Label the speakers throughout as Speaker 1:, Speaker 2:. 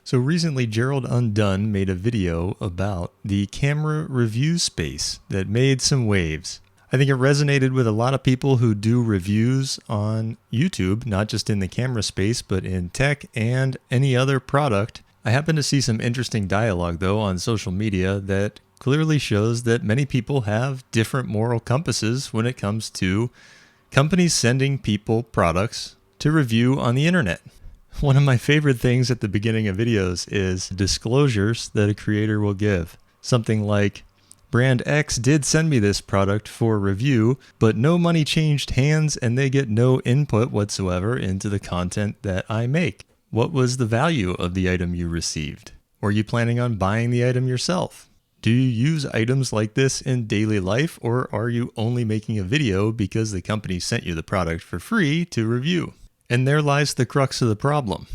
Speaker 1: So recently, Gerald Undone made a video about the camera review space that made some waves. I think it resonated with a lot of people who do reviews on YouTube, not just in the camera space, but in tech and any other product. I happen to see some interesting dialogue, though, on social media that clearly shows that many people have different moral compasses when it comes to companies sending people products to review on the internet. One of my favorite things at the beginning of videos is disclosures that a creator will give. Something like, brand X did send me this product for review, but no money changed hands and they get no input whatsoever into the content that I make. What was the value of the item you received? Were you planning on buying the item yourself? Do you use items like this in daily life, or are you only making a video because the company sent you the product for free to review? And there lies the crux of the problem.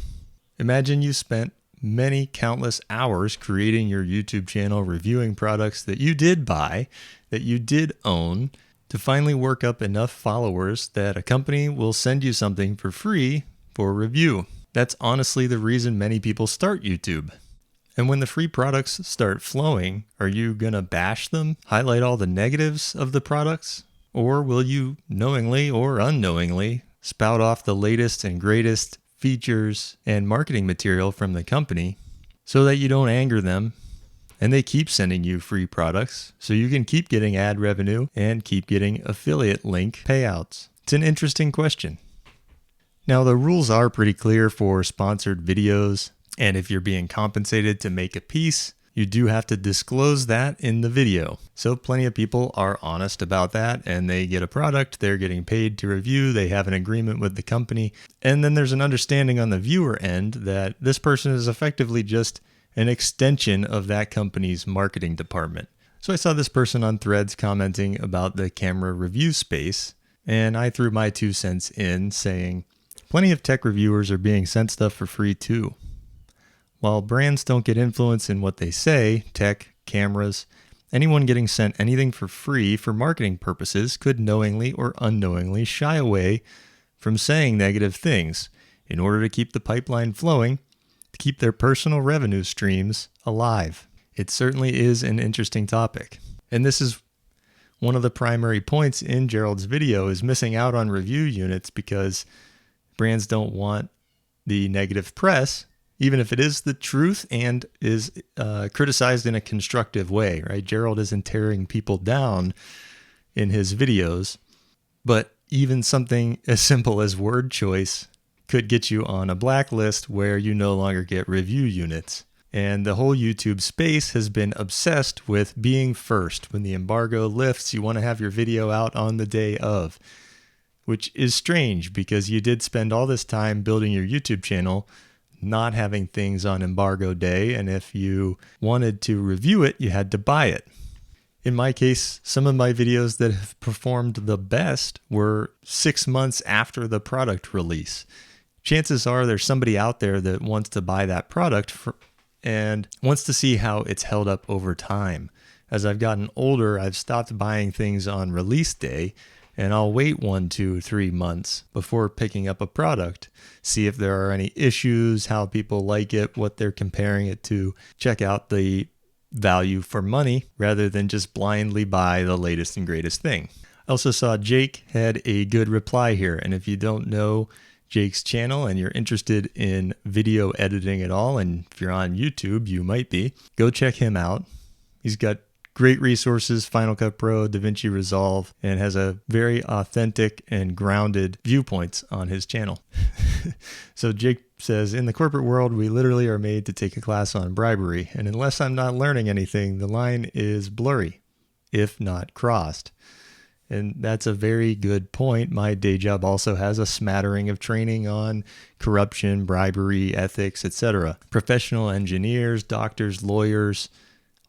Speaker 1: Imagine you spent many countless hours creating your YouTube channel, reviewing products that you did buy, that you did own, to finally work up enough followers that a company will send you something for free for review. That's honestly the reason many people start YouTube. And when the free products start flowing, are you going to bash them, highlight all the negatives of the products? Or will you knowingly or unknowingly spout off the latest and greatest features and marketing material from the company so that you don't anger them and they keep sending you free products so you can keep getting ad revenue and keep getting affiliate link payouts? It's an interesting question. Now, the rules are pretty clear for sponsored videos, and if you're being compensated to make a piece, you do have to disclose that in the video. So plenty of people are honest about that, and they get a product, they're getting paid to review, they have an agreement with the company, and then there's an understanding on the viewer end that this person is effectively just an extension of that company's marketing department. So I saw this person on Threads commenting about the camera review space, and I threw my 2 cents in saying, plenty of tech reviewers are being sent stuff for free too. While brands don't get influence in what they say, tech, cameras, anyone getting sent anything for free for marketing purposes could knowingly or unknowingly shy away from saying negative things in order to keep the pipeline flowing, to keep their personal revenue streams alive. It certainly is an interesting topic. And this is one of the primary points in Gerald's video, is missing out on review units because brands don't want the negative press, even if it is the truth and is criticized in a constructive way, right? Gerald isn't tearing people down in his videos, but even something as simple as word choice could get you on a blacklist where you no longer get review units. And the whole YouTube space has been obsessed with being first. When the embargo lifts, you want to have your video out on the day of, which is strange because you did spend all this time building your YouTube channel not having things on embargo day, and if you wanted to review it, you had to buy it. In my case, some of my videos that have performed the best were 6 months after the product release. Chances are there's somebody out there that wants to buy that product and wants to see how it's held up over time. As I've gotten older, I've stopped buying things on release day, and I'll wait 1, 2, 3 months before picking up a product, see if there are any issues, how people like it, what they're comparing it to, check out the value for money rather than just blindly buy the latest and greatest thing. I also saw Jake had a good reply here, and if you don't know Jake's channel and you're interested in video editing at all, and if you're on YouTube, you might be, go check him out. He's got great resources, Final Cut Pro, DaVinci Resolve, and has a very authentic and grounded viewpoints on his channel. So Jake says, in the corporate world, we literally are made to take a class on bribery, and unless I'm not learning anything, the line is blurry, if not crossed. And that's a very good point. My day job also has a smattering of training on corruption, bribery, ethics, etc. Professional engineers, doctors, lawyers,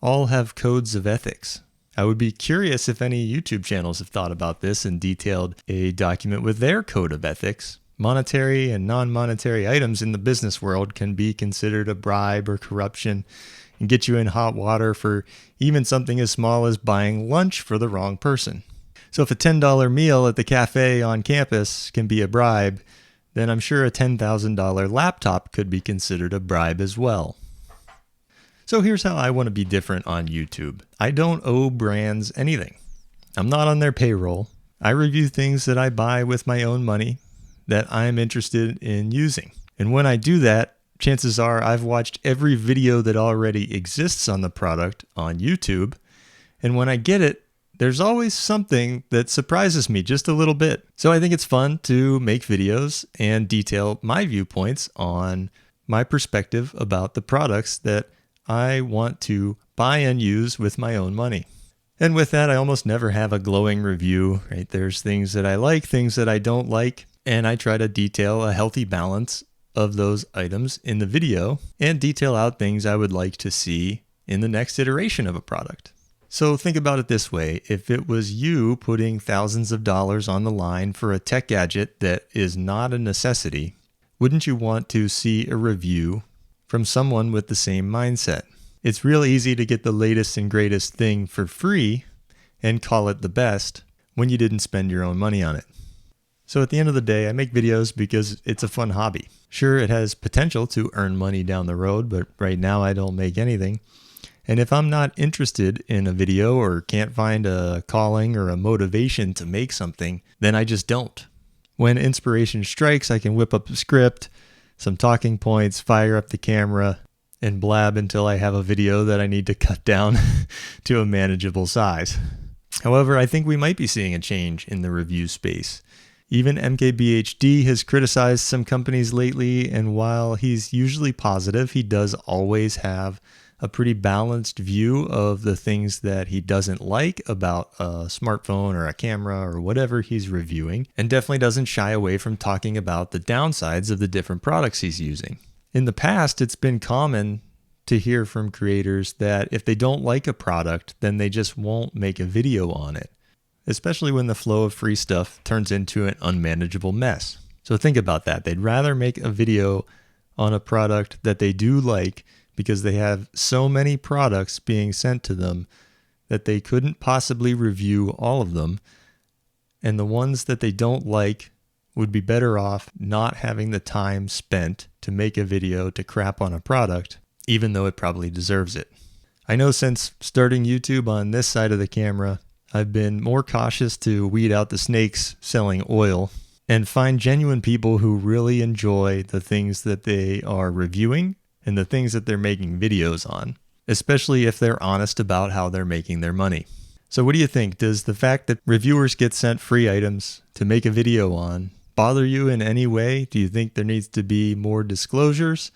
Speaker 1: all have codes of ethics. I would be curious if any YouTube channels have thought about this and detailed a document with their code of ethics. Monetary and non-monetary items in the business world can be considered a bribe or corruption and get you in hot water for even something as small as buying lunch for the wrong person. So if a $10 meal at the cafe on campus can be a bribe, then I'm sure a $10,000 laptop could be considered a bribe as well. So here's how I want to be different on YouTube. I don't owe brands anything. I'm not on their payroll. I review things that I buy with my own money that I'm interested in using. And when I do that, chances are I've watched every video that already exists on the product on YouTube. And when I get it, there's always something that surprises me just a little bit. So I think it's fun to make videos and detail my viewpoints on my perspective about the products that I want to buy and use with my own money. And with that, I almost never have a glowing review, right? There's things that I like, things that I don't like, and I try to detail a healthy balance of those items in the video and detail out things I would like to see in the next iteration of a product. So think about it this way. If it was you putting thousands of dollars on the line for a tech gadget that is not a necessity, wouldn't you want to see a review from someone with the same mindset? It's real easy to get the latest and greatest thing for free and call it the best when you didn't spend your own money on it. So at the end of the day, I make videos because it's a fun hobby. Sure, it has potential to earn money down the road, but right now I don't make anything. And if I'm not interested in a video or can't find a calling or a motivation to make something, then I just don't. When inspiration strikes, I can whip up a script, some talking points, fire up the camera, and blab until I have a video that I need to cut down to a manageable size. However, I think we might be seeing a change in the review space. Even MKBHD has criticized some companies lately, and while he's usually positive, he does always have a pretty balanced view of the things that he doesn't like about a smartphone or a camera or whatever he's reviewing, and definitely doesn't shy away from talking about the downsides of the different products he's using. In the past, it's been common to hear from creators that if they don't like a product, then they just won't make a video on it, especially when the flow of free stuff turns into an unmanageable mess. So think about that. They'd rather make a video on a product that they do like because they have so many products being sent to them that they couldn't possibly review all of them. And the ones that they don't like would be better off not having the time spent to make a video to crap on a product, even though it probably deserves it. I know since starting YouTube on this side of the camera, I've been more cautious to weed out the snakes selling oil and find genuine people who really enjoy the things that they are reviewing and the things that they're making videos on, especially if they're honest about how they're making their money. So what do you think? Does the fact that reviewers get sent free items to make a video on bother you in any way? Do you think there needs to be more disclosures?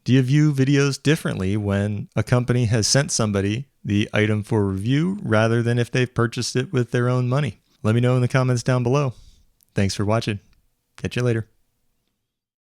Speaker 1: Do you view videos differently when a company has sent somebody the item for review rather than if they've purchased it with their own money? Let me know in the comments down below. Thanks for watching. Catch you later.